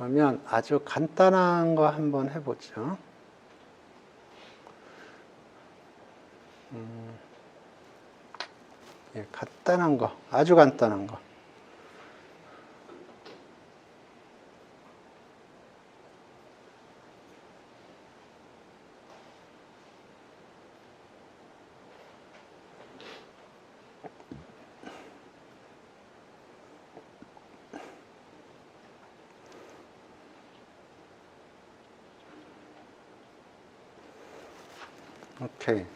그러면 아주 간단한 거 한번 해보죠. 예, 간단한 거, 아주 간단한 거. 오케이.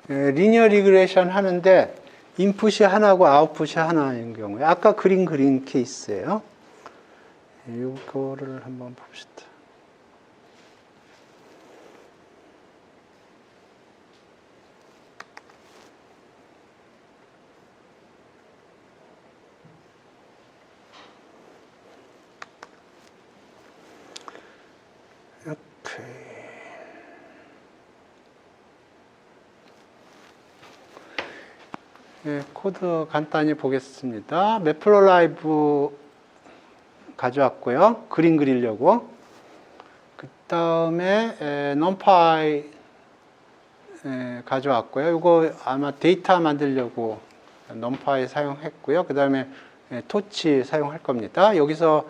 리니어 리그레이션 하는데 인풋이 하나고 아웃풋이 하나인 경우에 아까 그린 케이스예요. 이거를 한번 봅시다. 오케이. 네, 코드 간단히 보겠습니다. 매플로라이브 가져왔고요. 그림 그리려고. 그 다음에 numpy 가져왔고요. 이거 아마 데이터 만들려고 numpy 사용했고요. 그 다음에 토치 사용할 겁니다. 여기서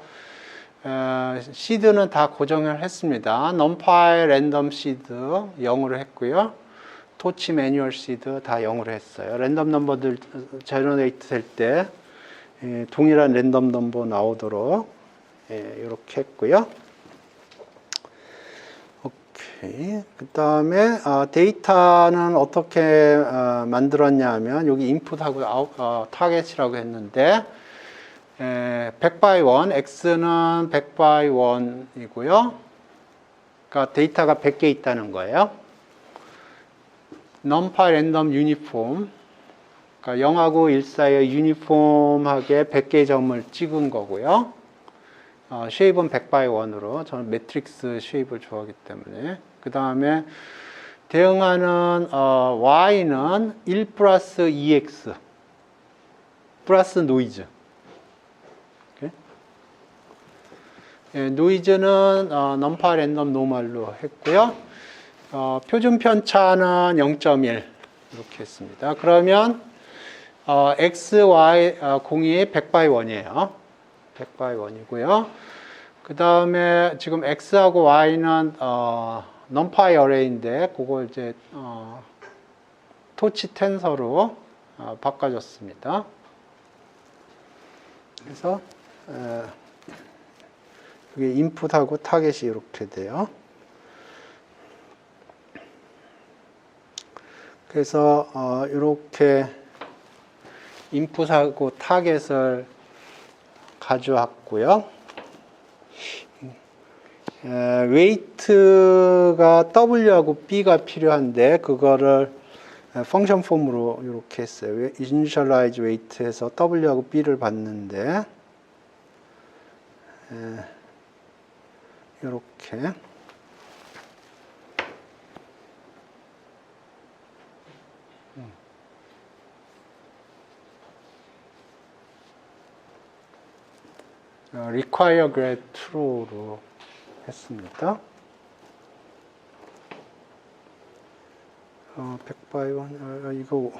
시드는 다 고정을 했습니다. numpy 랜덤 시드 0으로 했고요. 토치 매뉴얼 시드 다 0으로 했어요. 랜덤 넘버들 제너레이트 될 때 동일한 랜덤 넘버 나오도록 이렇게 했고요. 오케이. 그 다음에 데이터는 어떻게 만들었냐 하면 여기 인풋하고 타겟이라고 했는데 100 by 1, x는 100 by 1이고요. 그러니까 데이터가 100개 있다는 거예요. numpy 랜덤 유니폼, 그러니까 0하고 1 사이에 유니폼하게 100개의 점을 찍은 거고요. 쉐입은 100 by 1으로 저는 매트릭스 쉐입을 좋아하기 때문에. 그 다음에 대응하는 y는 1 플러스 2x 플러스 노이즈. 노이즈는 numpy 랜덤 노멀로 했고요. 표준 편차는 0.1 이렇게 했습니다. 그러면 x, y, 공이 100 by 1이에요. 100 by 1이고요. 그 다음에 지금 x하고 y는 numpy 어레이인데 그걸 이제 토치 텐서로 바꿔줬습니다. 그래서 이게 인풋하고 타겟이 이렇게 돼요. 그래서 이렇게 인풋하고 타겟을 가져왔고요. 웨이트가 W하고 B가 필요한데 그거를 펑션 폼으로 이렇게 했어요. initialize weight에서 W하고 B를 받는데 이렇게 require grad true로 했습니다. 100 by 1, 이거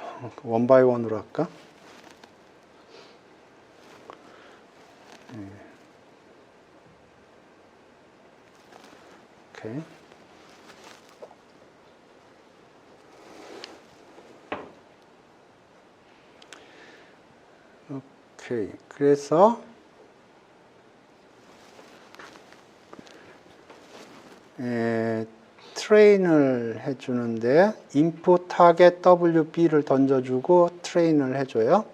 1 by 1으로 할까? 오케이. 오케이. 그래서 트레인을 해주는데 input target WB를 던져주고 트레인을 해줘요.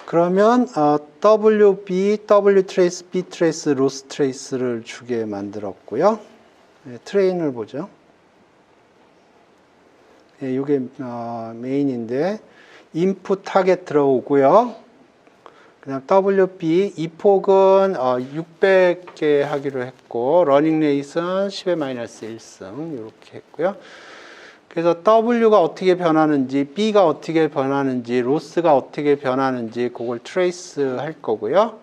그러면 WB, Wtrace, Btrace, Losstrace를 주게 만들었고요. 트레인을 보죠. 이게 메인인데 input target 들어오고요. 그 다음 WB, 이 폭은 600개 하기로 했고 러닝 레이스는 10의 마이너스 1승 이렇게 했고요. 그래서 W가 어떻게 변하는지, B가 어떻게 변하는지, 로스가 어떻게 변하는지 그걸 트레이스 할 거고요.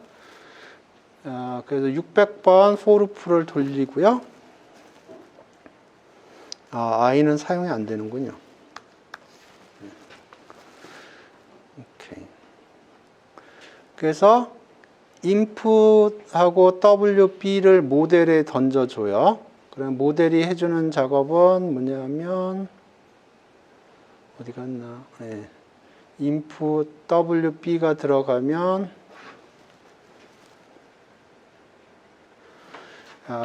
그래서 600번 for loop를 돌리고요. i는 사용이 안 되는군요. 오케이. 그래서 input하고 wb를 모델에 던져줘요. 그럼 모델이 해주는 작업은 뭐냐면 어디 갔나? 네. input wb가 들어가면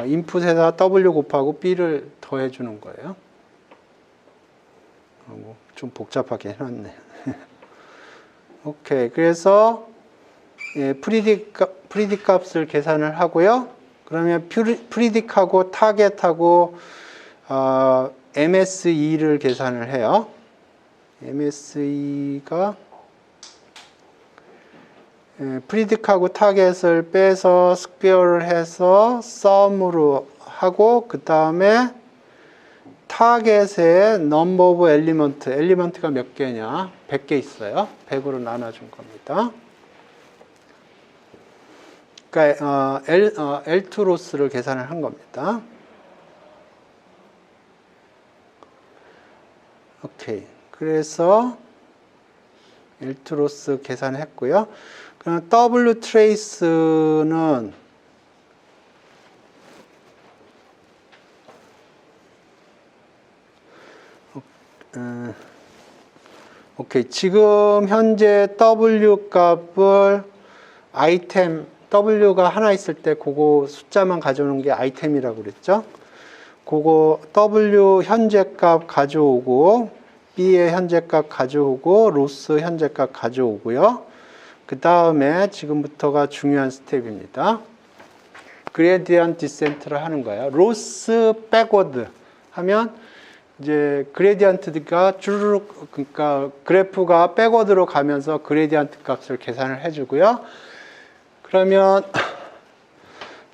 인풋에다 w 곱하고 b를 더해 주는 거예요. 좀 복잡하게 해놨네. 오케이. 그래서 프리딕 값을 계산을 하고요. 그러면 프리딕하고 타겟하고 MSE를 계산을 해요. MSE가 프리딕하고 타겟을 빼서 스퀘어를 해서 썸으로 하고 그 다음에 타겟의 number of 엘리먼트가 몇 개냐? 100개 있어요. 100으로 나눠준 겁니다. 그러니까 L2 로스를 계산을 한 겁니다. 오케이. 그래서 L2 로스 계산했고요. 그럼 W 트레이스는 오케이. 지금 현재 W 값을 아이템 W가 하나 있을 때 그거 숫자만 가져오는 게 아이템이라고 그랬죠. 그거 W 현재 값 가져오고 B의 현재 값 가져오고 로스 현재 값 가져오고요. 그 다음에 지금부터가 중요한 스텝입니다. 그레디언트 디센트를 하는 거예요. 로스 백워드 하면 이제 그레디언트가 주르륵 그러니까 그래프가 백워드로 가면서 그레디언트 값을 계산을 해주고요. 그러면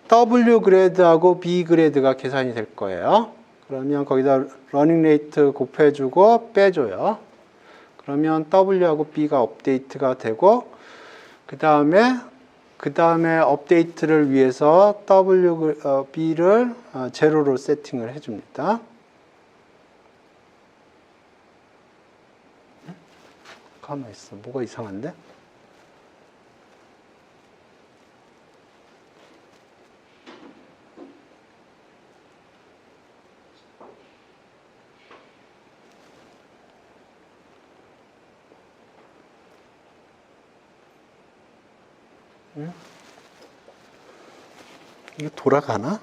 W 그레드하고 B 그레드가 계산이 될 거예요. 그러면 거기다 러닝 레이트 곱해주고 빼줘요. 그러면 W하고 B가 업데이트가 되고 그 다음에 업데이트를 위해서 B를 제로로 세팅을 해줍니다. 가만히 있어. 뭐가 이상한데? 응? 이거 돌아가나?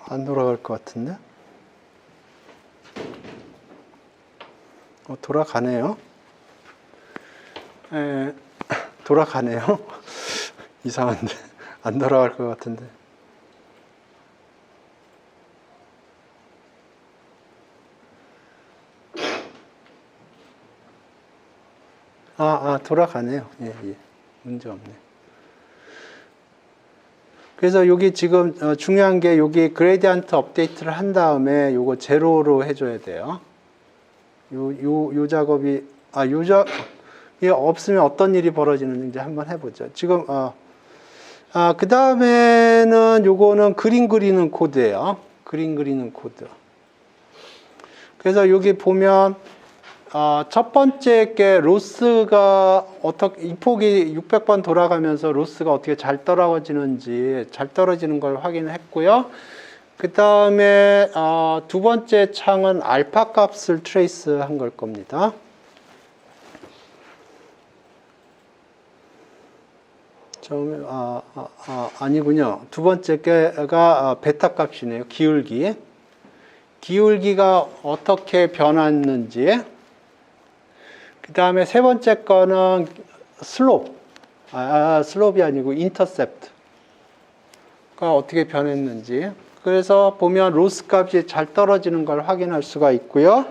안 돌아갈 것 같은데? 돌아가네요. 돌아가네요. 이상한데. 안 돌아갈 것 같은데. 돌아가네요. 예. 문제 없네. 그래서 여기 지금 중요한 게 여기 그레디언트 업데이트를 한 다음에 요거 제로로 해줘야 돼요. 요 작업이, 이게 없으면 어떤 일이 벌어지는지 한번 해보죠. 지금, 그 다음에는 요거는 그림 그리는 코드예요. 그림 그리는 코드. 그래서 여기 보면, 첫 번째 게 로스가 이 폭이 600번 돌아가면서 로스가 어떻게 잘 떨어지는 걸 확인했고요. 그 다음에 두 번째 창은 알파 값을 트레이스 한 걸 겁니다. 처음에 아니군요. 두 번째 게가 베타 값이네요. 기울기가 어떻게 변했는지. 그 다음에 세 번째 거는 슬롭이 아니고 인터셉트가 어떻게 변했는지. 그래서 보면 로스 값이 잘 떨어지는 걸 확인할 수가 있고요.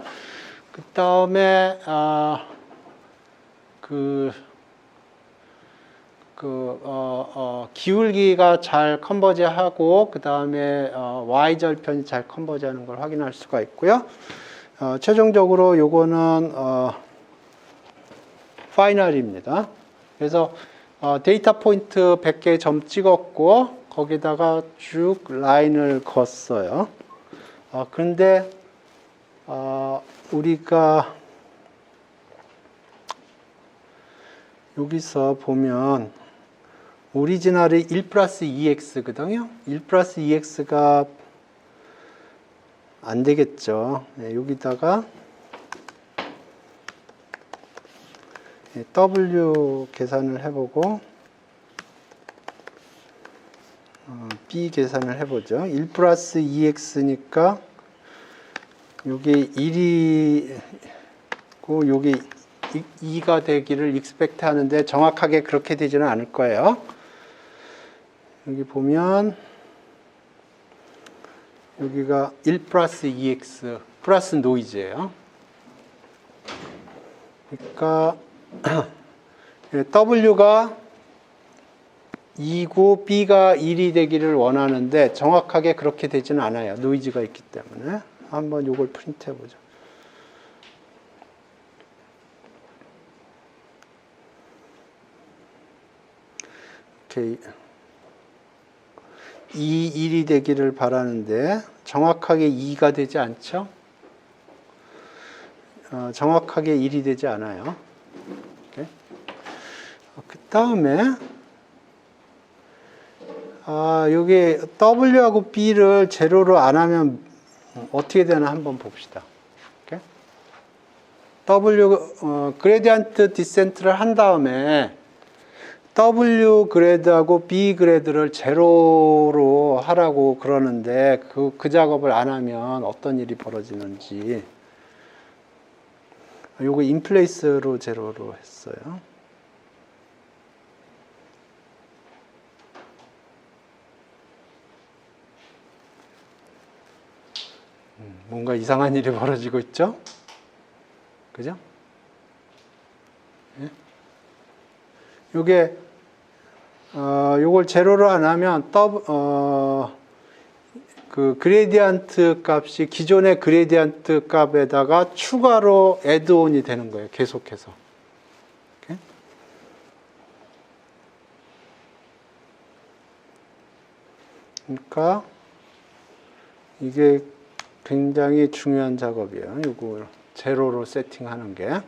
그 다음에 기울기가 잘 컨버지하고 그 다음에 Y절편이 잘 컨버지하는 걸 확인할 수가 있고요. 최종적으로 요거는 파이널입니다. 그래서 데이터 포인트 100개 점 찍었고 거기다가 쭉 라인을 그었어요. 그런데 우리가 여기서 보면 오리지널이 1 플러스 2x거든요. 1 플러스 2x가 안 되겠죠. 네, 여기다가 W 계산을 해보고 B 계산을 해보죠. 1 플러스 2x니까 요게 1이고 요게 2가 되기를 익스펙트 하는데 정확하게 그렇게 되지는 않을 거예요. 여기 보면 여기가 1 플러스 2x 플러스 노이즈예요. 그러니까 W가 2고 B가 1이 되기를 원하는데 정확하게 그렇게 되지는 않아요. 노이즈가 있기 때문에. 한번 이걸 프린트 해보죠. 오케이. 1이 되기를 바라는데 정확하게 2가 되지 않죠? 정확하게 1이 되지 않아요. 그 다음에 여기 W하고 B를 제로로 안 하면 어떻게 되나 한번 봅시다. 오케이? W 그레디언트 디센트를 한 다음에 W 그레드하고 B 그레드를 제로로 하라고 그러는데 그 작업을 안 하면 어떤 일이 벌어지는지. 요거 인플레이스로 제로로 했어요. 뭔가 이상한 일이 벌어지고 있죠? 그죠? 예? 요게 요걸 제로로 안 하면 그 그레디언트 값이 기존의 그레디언트 값에다가 추가로 애드온이 되는 거예요. 계속해서. 오케이? 그러니까 이게 굉장히 중요한 작업이에요. 요거 제로로 세팅하는 게.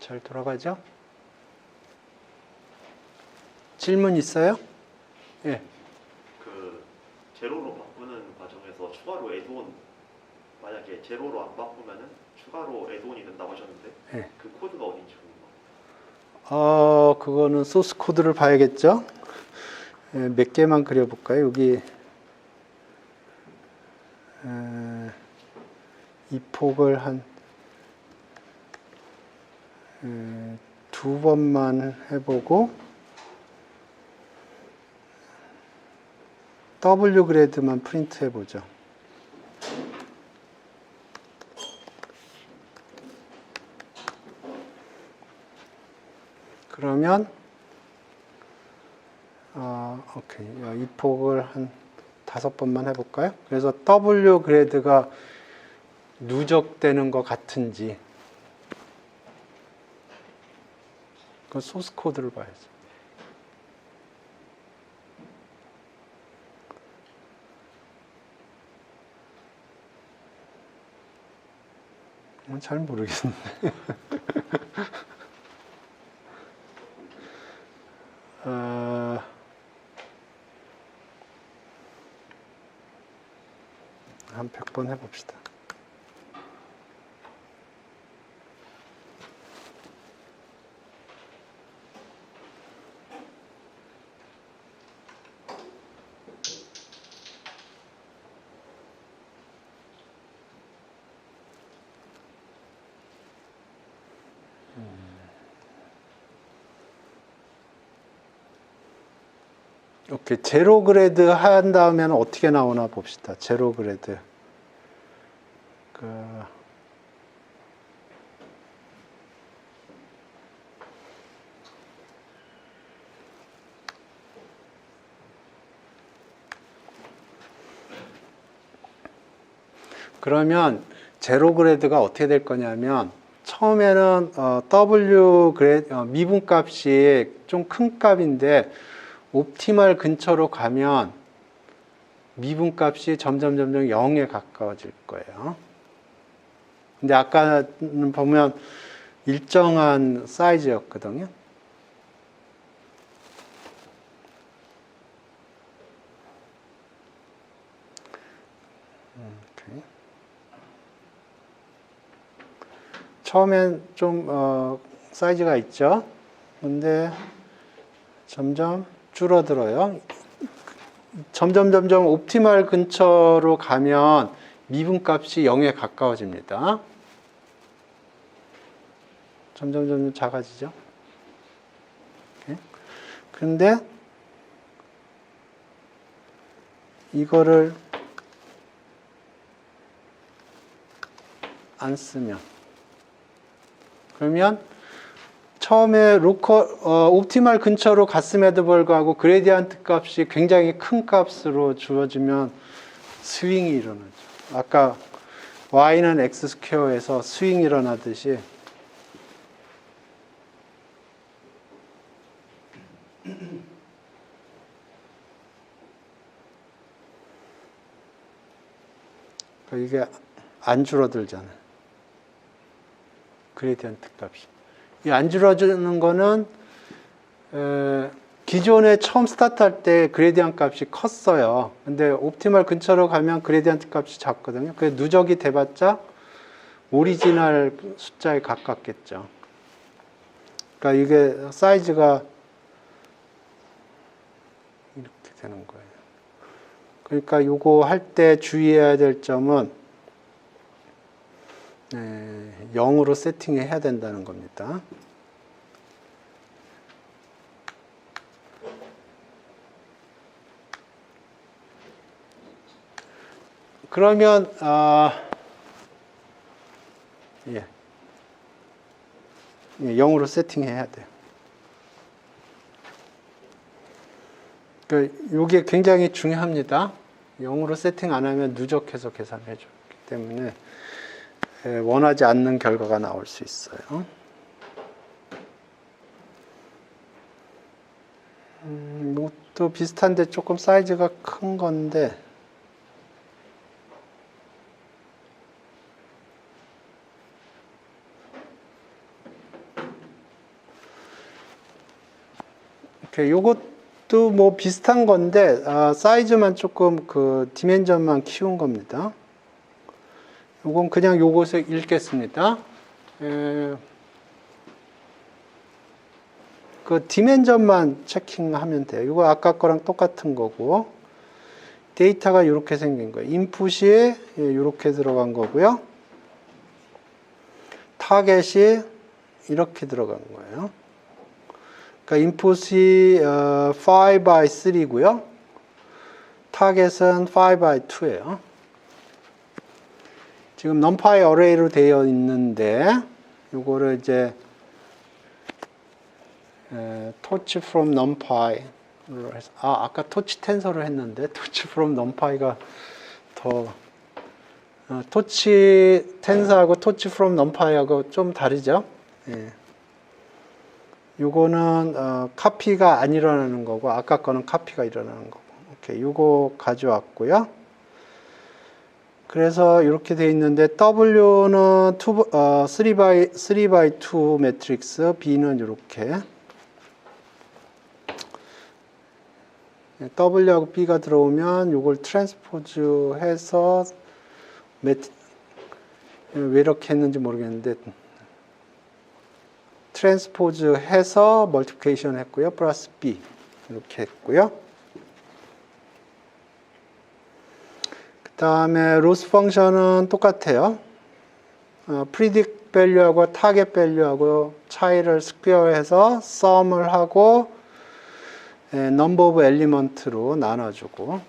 잘 돌아가죠? 질문 있어요? 예. 그 제로로 바꾸는 과정에서 추가로 애드온 만약에 제로로 안 바꾸면은 추가로 애드온이 된다고 하셨는데 예. 그 코드가 어딘지 궁금해요. 그거는 소스 코드를 봐야겠죠? 예, 몇 개만 그려볼까요? 여기 이 폭을 한 두 번만 해보고 W 그래드만 프린트 해보죠. 그러면 오케이. 이 폭을 한 5번만 해볼까요? 그래서 W 그래드가 누적되는 것 같은지 그 소스 코드를 봐야죠. 잘 모르겠는데. 한 100번 해봅시다. 오케이. 제로 그레드 한 다음에는 어떻게 나오나 봅시다. 제로 그레드. 그러면 제로 그레드가 어떻게 될 거냐면 처음에는 W 그레드 미분값이 좀 큰 값인데 옵티멀 근처로 가면 미분값이 점점 0에 가까워질 거예요. 근데 아까는 보면 일정한 사이즈였거든요. 오케이. 처음엔 좀 사이즈가 있죠. 근데 점점 줄어들어요. 점점 옵티멀 근처로 가면 미분값이 0에 가까워집니다. 점점 작아지죠. 그런데 이거를 안 쓰면 그러면 처음에 옵티멀 근처로 갔음에도 불구하고 그레디언트 값이 굉장히 큰 값으로 주어지면 스윙이 일어나죠. 아까 y는 x 스퀘어에서 스윙이 일어나듯이 이게 안 줄어들잖아요. 그레디언트 값이. 이 안 줄어드는 거는 기존에 처음 스타트할 때 그레디언트 값이 컸어요. 근데 옵티멀 근처로 가면 그레디언트 값이 작거든요. 그래서 누적이 돼봤자 오리지널 숫자에 가깝겠죠. 그러니까 이게 사이즈가 이렇게 되는 거예요. 그러니까 요거 할 때 주의해야 될 점은 0으로 세팅해야 된다는 겁니다. 그러면 0으로 세팅해야 돼요. 이게 굉장히 중요합니다. 0으로 세팅 안 하면 누적해서 계산해 주기 때문에 원하지 않는 결과가 나올 수 있어요. 이것도 비슷한데 조금 사이즈가 큰 건데 요것도 뭐 비슷한 건데 사이즈만 조금 그 디멘전만 키운 겁니다. 요건 그냥 요것을 읽겠습니다. 그 디멘전만 체킹하면 돼요. 이거 아까 거랑 똑같은 거고 데이터가 이렇게 생긴 거예요. 인풋이 이렇게 들어간 거고요. 타겟이 이렇게 들어간 거예요. 그러니까 인풋이 5 by 3고요. 타겟은 5 by 2예요. 지금 numpy 어레이로 되어 있는데 이거를 이제 torch from numpy 해서 아까 torch 텐서를 했는데 torch from numpy가 더 torch 텐서하고 torch from numpy하고 좀 다르죠. 예. 요거는 카피가 안 일어나는 거고 아까 거는 카피가 일어나는 거고. 오케이, 요거 가져왔고요. 그래서 이렇게 돼 있는데 W는 3x2 매트릭스, B는 이렇게 W하고 B가 들어오면 요걸 트랜스포즈 해서 왜 이렇게 했는지 모르겠는데 트랜스포즈 해서 멀티플리케이션 했고요. 플러스 B 이렇게 했고요. 그 다음에 로스 펑션은 똑같아요. 프리딕 밸류하고 타겟 밸류하고 차이를 스퀘어해서 썸을 하고 넘버 오브 엘리먼트로 나눠주고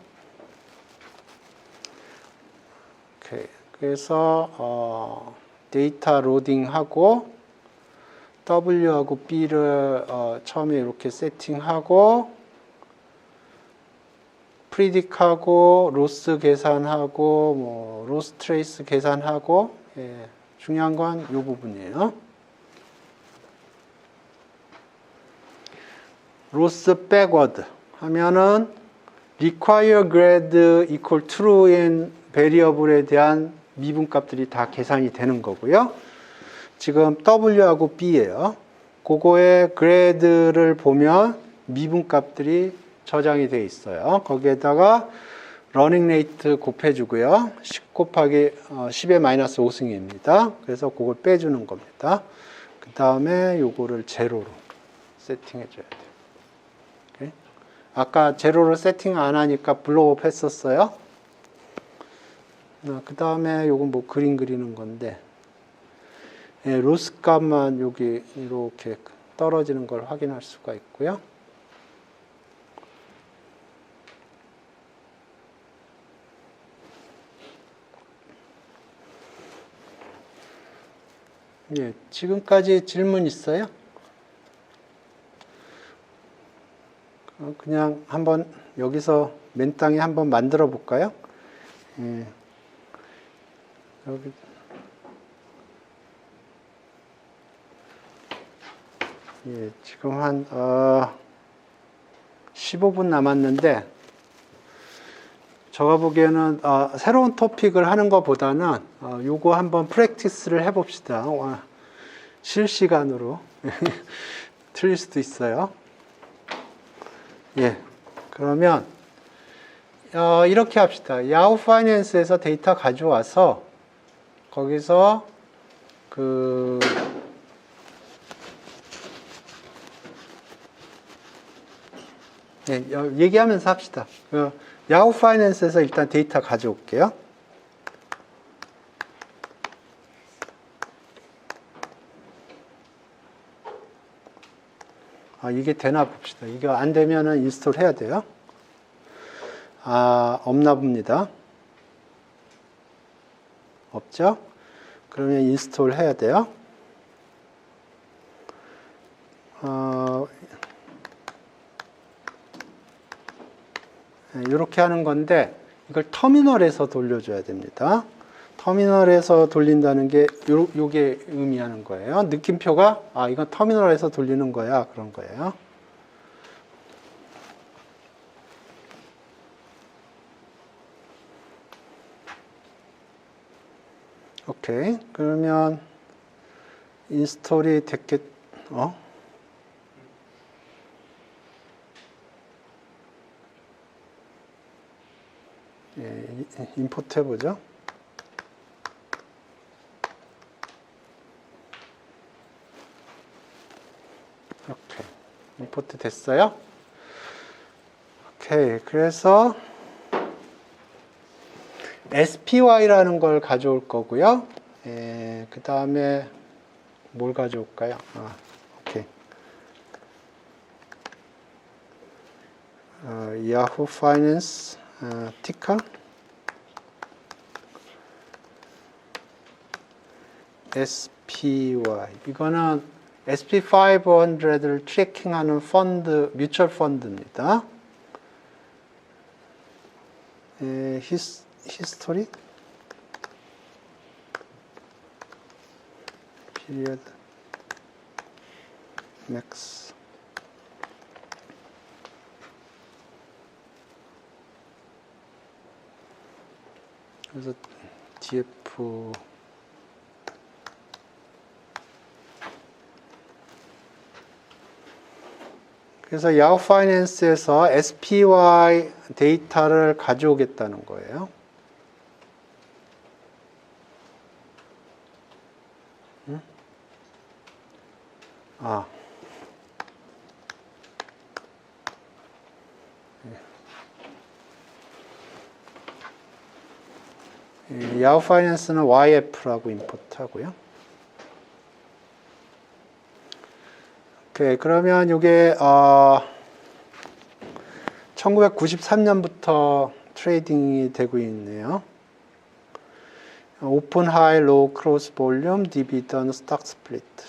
오케이. 그래서 데이터 로딩하고 W하고 B를 처음에 이렇게 세팅하고 프리딕하고 로스 계산하고 뭐 로스 트레이스 계산하고 예, 중요한 건 이 부분이에요. 로스 백워드 하면은 require grade equal true인 베리어블에 대한 미분값들이 다 계산이 되는 거고요. 지금 W하고 B예요. 그거의 grade를 보면 미분값들이 저장이 되어 있어요. 거기에다가 running rate 곱해주고요. 10 곱하기 10의 마이너스 5승입니다. 그래서 그걸 빼주는 겁니다. 그 다음에 요거를 제로로 세팅해줘야 돼요. 오케이? 아까 제로로 세팅 안 하니까 블로우업 했었어요. 그 다음에 요건 뭐 그림 그리는 건데 예, 로스 값만 여기 이렇게 떨어지는 걸 확인할 수가 있고요. 예, 지금까지 질문 있어요? 그냥 한번 여기서 맨땅에 한번 만들어 볼까요? 예, 여기 예, 지금 한 15분 남았는데 제가 보기에는 새로운 토픽을 하는 것보다는 요거 한번 프랙티스를 해봅시다. 실시간으로 틀릴 수도 있어요. 예, 그러면 이렇게 합시다. 야후 파이낸스에서 데이터 가져와서 거기서 예, 얘기하면서 합시다. 야후 파이낸스에서 일단 데이터 가져올게요. 이게 되나 봅시다. 이거 안 되면은 인스톨 해야 돼요. 없나 봅니다. 없죠? 그러면 인스톨 해야 돼요. 이렇게 하는 건데 이걸 터미널에서 돌려줘야 됩니다. 터미널에서 돌린다는 게 요게 의미하는 거예요. 느낌표가 이건 터미널에서 돌리는 거야 그런 거예요. 오케이. 그러면 인스톨이 됐겠 예, 임포트 해보죠. 이렇게 임포트 됐어요. 오케이. 그래서 SPY라는 걸 가져올 거고요. 그 다음에 뭘 가져올까요? 오케이. 야후 파이낸스 티커 SPY 이거는 SP500를 트래킹하는 펀드, 뮤추얼 펀드입니다. 히스토리 period max 그래서 DF 그래서 야후 파이낸스에서 SPY 데이터를 가져오겠다는 거예요. 야후 파이낸스는 YF라고 임포트 하고요. 오케이, 그러면 이게 1993년부터 트레이딩이 되고 있네요. 오픈, 하이, 로우, 크로스, 볼륨, 디비던, 스톡 스플리트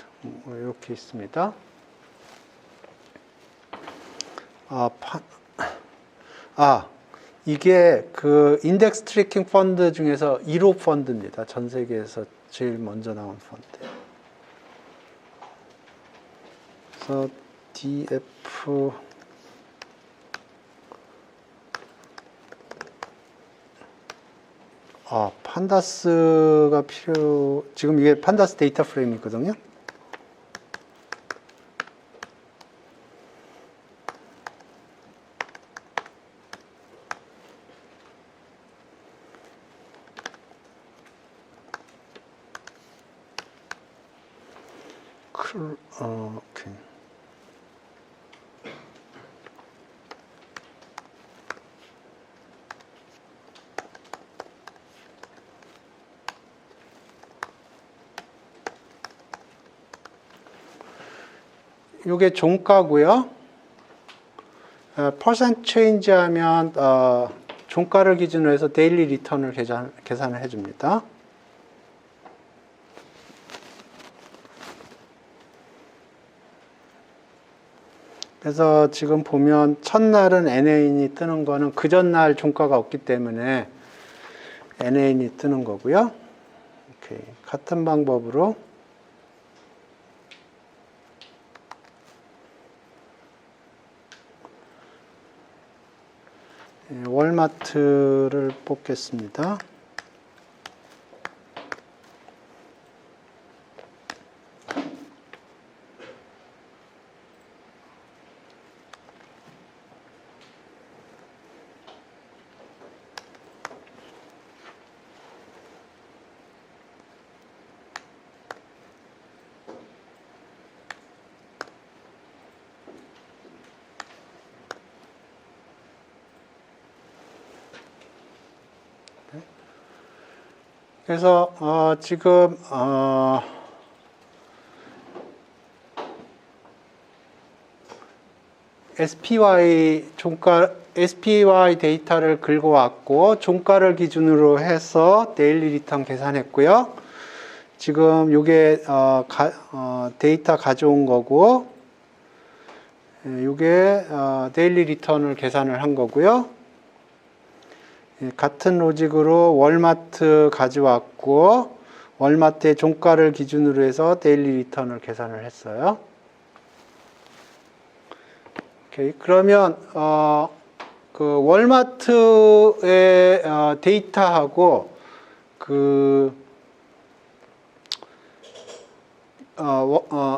이렇게 있습니다. 이게 그 인덱스 트래킹 펀드 중에서 1호 펀드입니다. 전 세계에서 제일 먼저 나온 펀드. 그래서 DF 판다스가 지금 이게 판다스 데이터 프레임이거든요. 오케이. 이게 종가고요. 퍼센트 체인지 하면 종가를 기준으로 해서 데일리 리턴을 계산을 해줍니다. 그래서 지금 보면 첫날은 NAN이 뜨는 거는 그 전날 종가가 없기 때문에 NAN이 뜨는 거고요. 오케이. 같은 방법으로 월마트를 뽑겠습니다. 그래서 지금 SPY 데이터를 긁어왔고 종가를 기준으로 해서 데일리 리턴 계산했고요. 지금 이게 데이터 가져온 거고, 이게 데일리 리턴을 계산을 한 거고요. 같은 로직으로 월마트 가져왔고 월마트의 종가를 기준으로 해서 데일리 리턴을 계산을 했어요. 오케이. 그러면 그 월마트의 데이터하고 그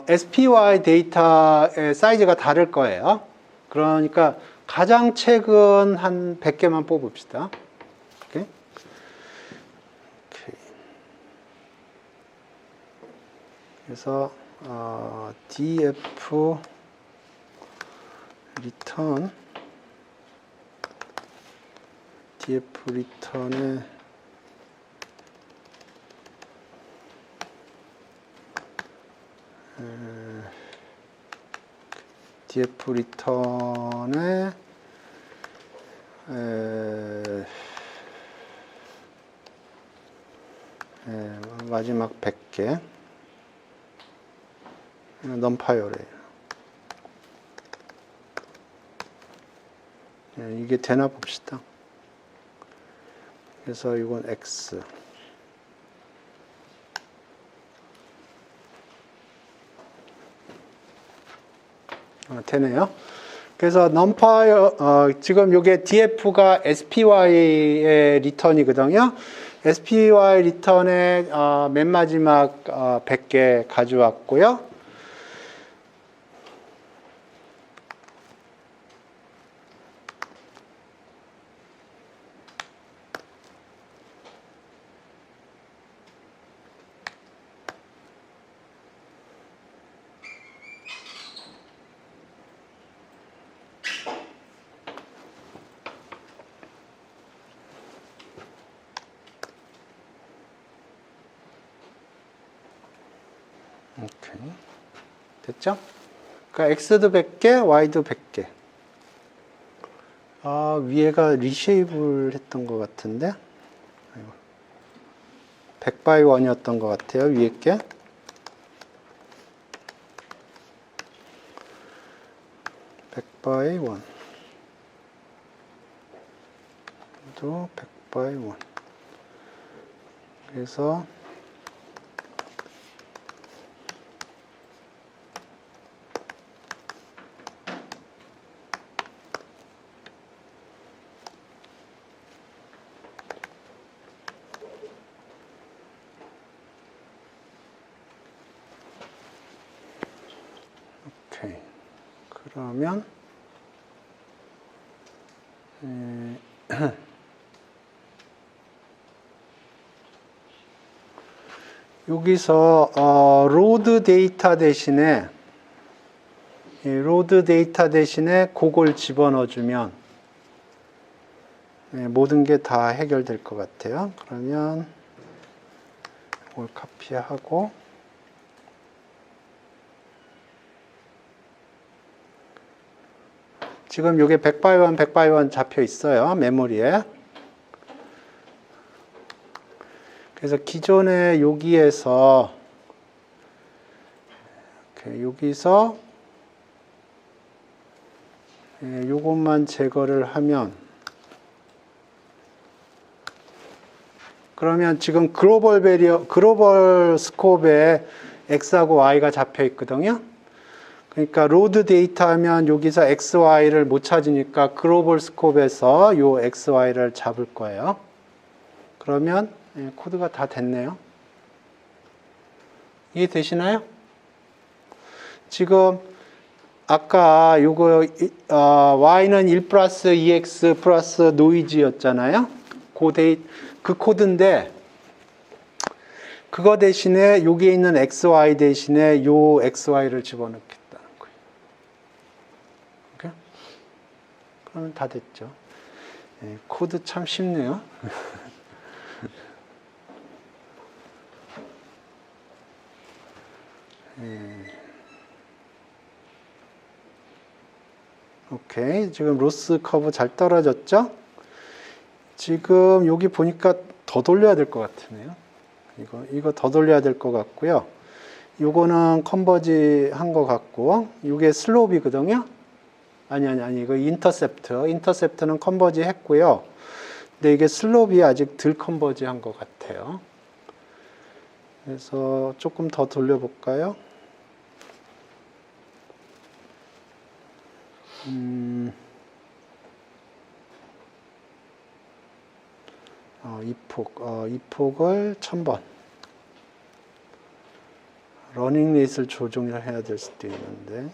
SPY 데이터의 사이즈가 다를 거예요. 그러니까 가장 최근 한 100개만 뽑읍시다. 오케이. 오케이. 그래서 DF 리턴에 DF 리턴에 마지막 100개 넘파열이에요. 이게 되나 봅시다. 그래서 이건 X. 되네요. 그래서 넘파열, 지금 이게 DF가 SPY의 리턴이거든요. SPY 리턴에 맨 마지막 100개 가져왔고요. 오케이. 됐죠? 그러니까 X도 100개, Y도 100개. 위에가 리쉐이블 했던 것 같은데? 100by 1이었던 것 같아요, 위에 게. by 1. 얘도 100 by 1. 그래서 오케이. 그러면 여기서 로드 데이터 대신에 그걸 집어넣어주면 모든 게 다 해결될 것 같아요. 그러면 이걸 카피하고 지금 이게 100 by 1, 100 by 1 잡혀 있어요. 메모리에. 그래서 기존에 여기에서 여기서 요것만 제거를 하면 그러면 지금 글로벌 스코프에 X하고 Y가 잡혀 있거든요. 그러니까 로드 데이터 하면 여기서 X, Y를 못 찾으니까 글로벌 스코프에서 요 X, Y를 잡을 거예요. 그러면 코드가 다 됐네요. 이해되시나요? 지금 아까 요거 y는 1 플러스 2x 플러스 노이즈였잖아요. 그 코드인데 그거 대신에 여기에 있는 xy 대신에 요 xy를 집어넣겠다는 거예요. 오케이? 그러면 다 됐죠. 코드 참 쉽네요. 오케이. 지금 로스 커브 잘 떨어졌죠? 지금 여기 보니까 더 돌려야 될 것 같으네요. 이거 더 돌려야 될 것 같고요. 요거는 컨버지 한 것 같고, 이게 슬롭이거든요? 아니, 이거 인터셉트는 컨버지 했고요. 근데 이게 슬롭이 아직 덜 컨버지 한 것 같아요. 그래서 조금 더 돌려볼까요? 이 폭을 1000번. 러닝 레이스를 조정을 해야 될 수도 있는데.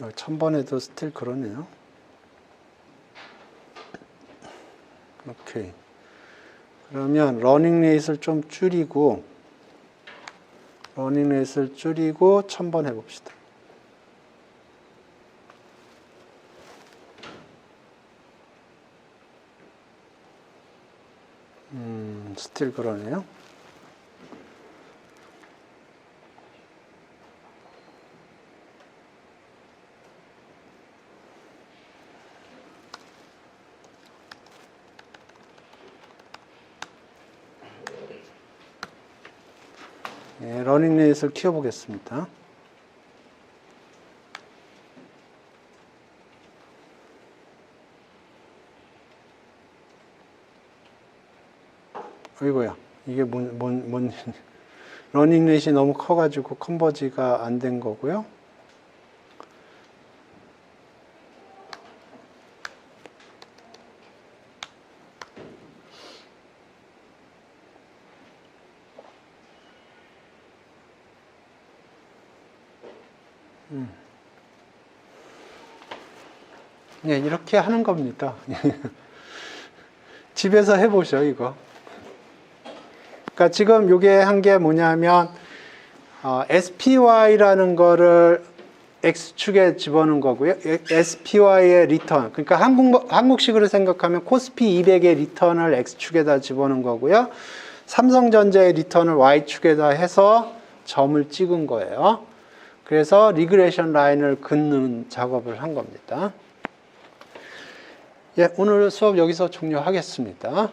어, 1000번 해도 스틸 그러네요. 오케이. 그러면 러닝 레이스를 좀 줄이고, 러닝 레이스를 줄이고 1000번 해봅시다. 스틸 그러네요. 러닝 레이스를 키워보겠습니다. 어이구야, 이게 러닝 레이스이 너무 커가지고 컨버지가 안 된 거고요. 네, 이렇게 하는 겁니다. 집에서 해보셔, 이거. 그러니까 지금 이게 한 게 뭐냐면, SPY라는 거를 X축에 집어넣은 거고요. SPY의 리턴. 그러니까 한국식으로 생각하면 코스피 200의 리턴을 X축에다 집어넣은 거고요. 삼성전자의 리턴을 Y축에다 해서 점을 찍은 거예요. 그래서 리그레션 라인을 긋는 작업을 한 겁니다. 예, 오늘 수업 여기서 종료하겠습니다.